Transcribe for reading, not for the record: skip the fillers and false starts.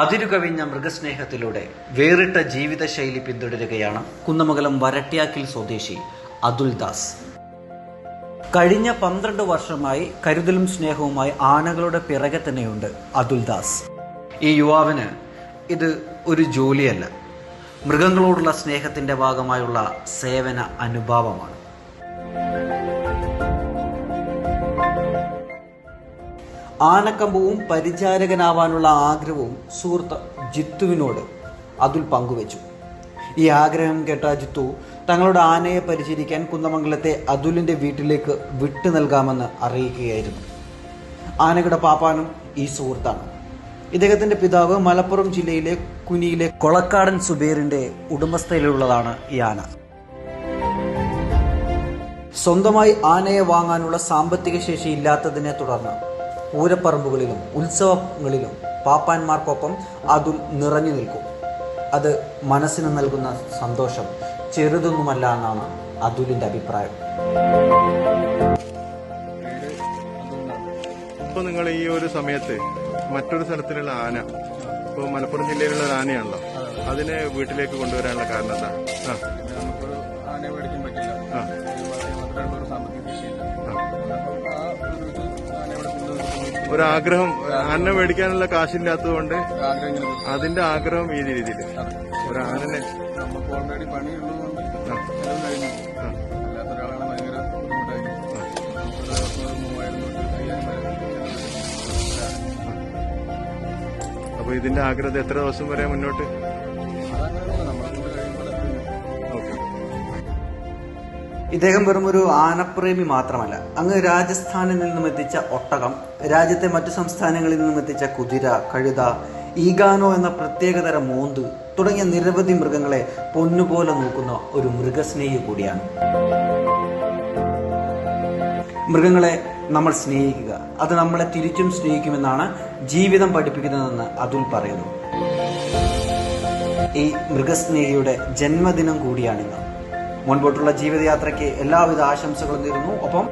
അതിരുകവിഞ്ഞ മൃഗസ്നേഹത്തിലൂടെ വേറിട്ട ജീവിതശൈലി പിന്തുടരുകയാണ് കുന്നമംഗലം വരട്ട്യാക്കിൽ സ്വദേശി അതുൽ ദാസ്. കഴിഞ്ഞ 12 വർഷമായി കരുതലും സ്നേഹവുമായി ആനകളുടെ പിറകെ തന്നെയുണ്ട് അതുൽ ദാസ്. ഈ യുവാവിന് ഇത് ഒരു ജോലിയല്ല, മൃഗങ്ങളോടുള്ള സ്നേഹത്തിന്റെ ഭാഗമായുള്ള സേവന അനുഭാവമാണ്. ആനക്കമ്പവും പരിചാരകനാവാനുള്ള ആഗ്രഹവും സുഹൃത്ത് ജിത്തുവിനോട് അതുൽ പങ്കുവച്ചു. ഈ ആഗ്രഹം കേട്ട ജിത്തു തങ്ങളുടെ ആനയെ പരിചരിക്കാൻ കുന്നമംഗലത്തെ അതുലിന്റെ വീട്ടിലേക്ക് വിട്ടു നൽകാമെന്ന് അറിയിക്കുകയായിരുന്നു. ആനയുടെ പാപ്പാനും ഈ സുഹൃത്താണ്. ഇദ്ദേഹത്തിന്റെ പിതാവ് മലപ്പുറം ജില്ലയിലെ കുനിയിലെ കൊളക്കാടൻ സുബൈറിന്റെ ഉടമസ്ഥയിലുള്ളതാണ് ഈ ആന. സ്വന്തമായി ആനയെ വാങ്ങാനുള്ള സാമ്പത്തിക ശേഷി ഇല്ലാത്തതിനെ തുടർന്ന് പൂരപ്പറമ്പുകളിലും ഉത്സവങ്ങളിലും പാപ്പാന്മാർക്കൊപ്പം അതുൽ നിറഞ്ഞു നിൽക്കും. അത് മനസ്സിന് നൽകുന്ന സന്തോഷം ചെറുതൊന്നുമല്ല എന്നാണ് അതുലിന്റെ അഭിപ്രായം. ഇപ്പൊ നിങ്ങൾ ഈ ഒരു സമയത്ത് മറ്റൊരു സ്ഥലത്തിലുള്ള ആന, ഇപ്പൊ മലപ്പുറം ജില്ലയിലുള്ള ഒരു ആനയാണല്ലോ, അതിനെ വീട്ടിലേക്ക് കൊണ്ടുവരാനുള്ള കാരണം എന്താ? ആനയെ മേടിക്കാൻ പറ്റില്ല, ഒരാഗ്രഹം, ആന മേടിക്കാനുള്ള കാശില്ലാത്തത് കൊണ്ട് അതിന്റെ ആഗ്രഹം ഈ രീതിയിൽ ഒരു ആനനെ നമുക്ക് ഓൾറെഡി പണിയുള്ളതുകൊണ്ട് ചെലവ് കഴിഞ്ഞു. അല്ലാത്ത ഒരാളാണ് ഭയങ്കര ബുദ്ധിമുട്ടായിരുന്നു. അപ്പൊ ഇതിന്റെ ആഗ്രഹം എത്ര ദിവസം വരെ മുന്നോട്ട്? ഇദ്ദേഹം വെറും ഒരു ആനപ്രേമി മാത്രമല്ല, അങ്ങ് രാജസ്ഥാനിൽ നിന്നും എത്തിച്ച ഒട്ടകം, രാജ്യത്തെ മറ്റു സംസ്ഥാനങ്ങളിൽ നിന്നും എത്തിച്ച കുതിര, കഴുത, ഈഗാനോ എന്ന പ്രത്യേകതരം മോന്ത് തുടങ്ങിയ നിരവധി മൃഗങ്ങളെ പൊന്നുപോലെ നോക്കുന്ന ഒരു മൃഗസ്നേഹി കൂടിയാണ്. മൃഗങ്ങളെ നമ്മൾ സ്നേഹിക്കുക, അത് നമ്മളെ തിരിച്ചും സ്നേഹിക്കുമെന്നാണ് ജീവിതം പഠിപ്പിക്കുന്നതെന്ന് അതുൽ പറയുന്നു. ഈ മൃഗസ്നേഹിയുടെ ജന്മദിനം കൂടിയാണിന്ന്. മുൻപോട്ടുള്ള ജീവിതയാത്രയ്ക്ക് എല്ലാവിധ ആശംസകളും നേരുന്നു. ഒപ്പം